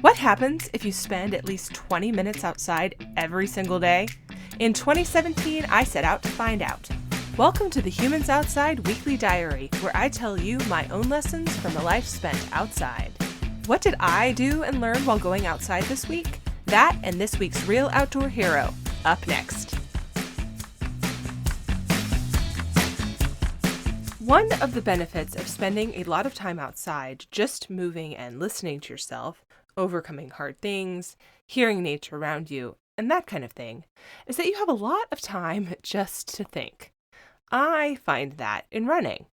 What happens if you spend at least 20 minutes outside every single day? In 2017, I set out to find out. Welcome to the Humans Outside Weekly Diary, where I tell you my own lessons from a life spent outside. What did I do and learn while going outside this week? That and this week's Real Outdoor Hero, up next. One of the benefits of spending a lot of time outside, just moving and listening to yourself, overcoming hard things, hearing nature around you, and that kind of thing, is that you have a lot of time just to think. I find that in running.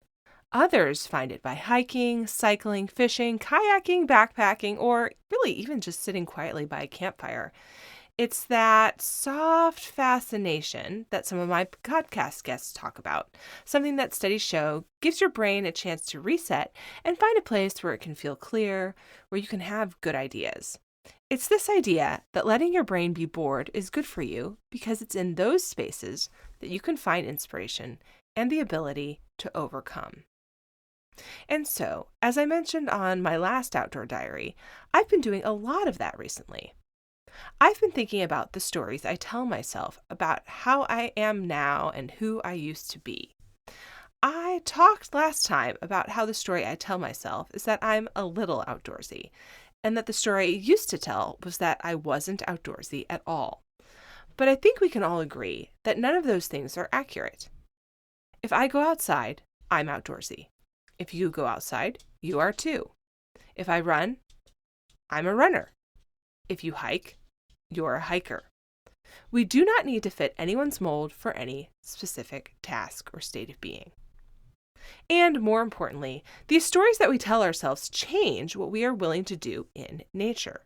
Others find it by hiking, cycling, fishing, kayaking, backpacking, or really even just sitting quietly by a campfire. It's that soft fascination that some of my podcast guests talk about, something that studies show gives your brain a chance to reset and find a place where it can feel clear, where you can have good ideas. It's this idea that letting your brain be bored is good for you because it's in those spaces that you can find inspiration and the ability to overcome. And so, as I mentioned on my last outdoor diary, I've been doing a lot of that recently. I've been thinking about the stories I tell myself about how I am now and who I used to be. I talked last time about how the story I tell myself is that I'm a little outdoorsy, and that the story I used to tell was that I wasn't outdoorsy at all. But I think we can all agree that none of those things are accurate. If I go outside, I'm outdoorsy. If you go outside, you are too. If I run, I'm a runner. If you hike, you're a hiker. We do not need to fit anyone's mold for any specific task or state of being. And more importantly, these stories that we tell ourselves change what we are willing to do in nature.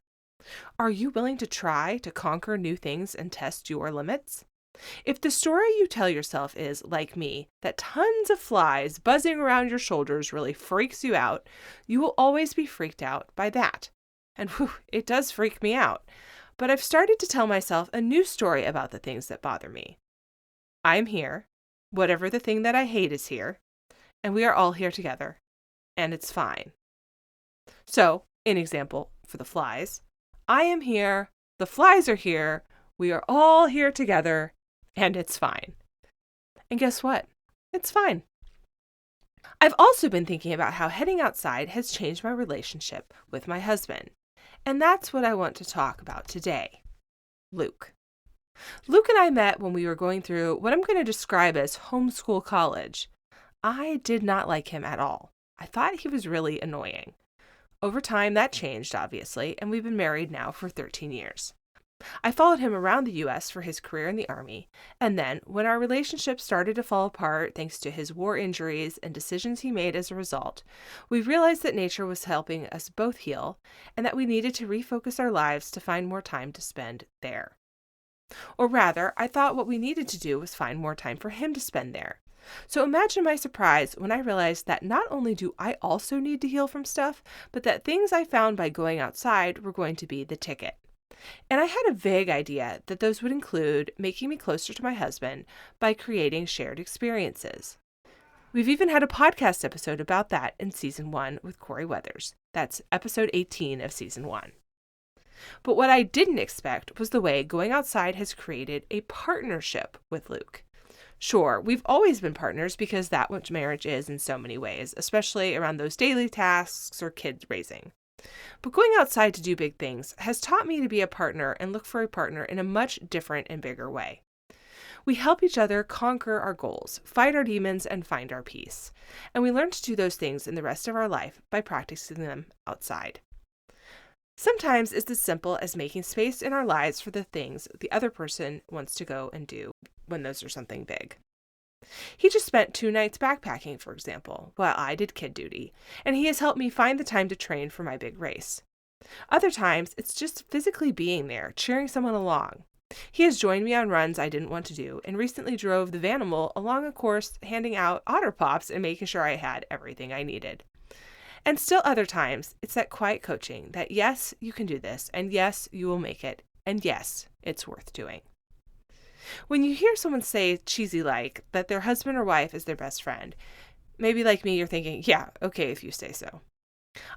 Are you willing to try to conquer new things and test your limits? If the story you tell yourself is, like me, that tons of flies buzzing around your shoulders really freaks you out, you will always be freaked out by that. And whew, it does freak me out. But I've started to tell myself a new story about the things that bother me. I'm here. Whatever the thing that I hate is here. And we are all here together. And it's fine. So, an example for the flies. I am here. The flies are here. We are all here together. And it's fine. And guess what? It's fine. I've also been thinking about how heading outside has changed my relationship with my husband. And that's what I want to talk about today. Luke. Luke and I met when we were going through what I'm going to describe as homeschool college. I did not like him at all. I thought he was really annoying. Over time, that changed, obviously, and we've been married now for 13 years. I followed him around the U.S. for his career in the Army, and then, when our relationship started to fall apart thanks to his war injuries and decisions he made as a result, we realized that nature was helping us both heal, and that we needed to refocus our lives to find more time to spend there. Or rather, I thought what we needed to do was find more time for him to spend there. So imagine my surprise when I realized that not only do I also need to heal from stuff, but that things I found by going outside were going to be the ticket. And I had a vague idea that those would include making me closer to my husband by creating shared experiences. We've even had a podcast episode about that in Season 1 with Corey Weathers. That's episode 18 of Season 1. But what I didn't expect was the way going outside has created a partnership with Luke. Sure, we've always been partners because that's what marriage is in so many ways, especially around those daily tasks or kids raising. But going outside to do big things has taught me to be a partner and look for a partner in a much different and bigger way. We help each other conquer our goals, fight our demons, and find our peace. And we learn to do those things in the rest of our life by practicing them outside. Sometimes it's as simple as making space in our lives for the things the other person wants to go and do when those are something big. He just spent 2 nights backpacking, for example, while I did kid duty, and he has helped me find the time to train for my big race. Other times, it's just physically being there, cheering someone along. He has joined me on runs I didn't want to do, and recently drove the Vanimal along a course handing out Otter Pops and making sure I had everything I needed. And still other times, it's that quiet coaching that yes, you can do this, and yes, you will make it, and yes, it's worth doing. When you hear someone say cheesy like that their husband or wife is their best friend, maybe like me, you're thinking, yeah, okay, if you say so.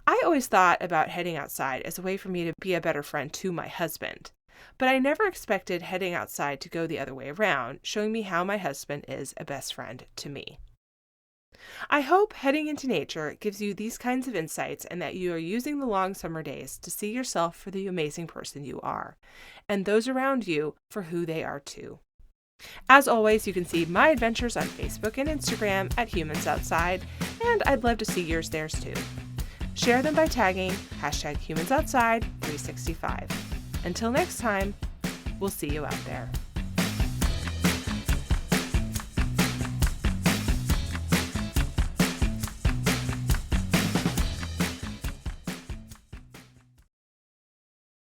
I always thought about heading outside as a way for me to be a better friend to my husband, but I never expected heading outside to go the other way around, showing me how my husband is a best friend to me. I hope heading into nature gives you these kinds of insights and that you are using the long summer days to see yourself for the amazing person you are, and those around you for who they are too. As always, you can see my adventures on Facebook and Instagram at Humans Outside, and I'd love to see yours there too. Share them by tagging #HumansOutside365. Until next time, we'll see you out there.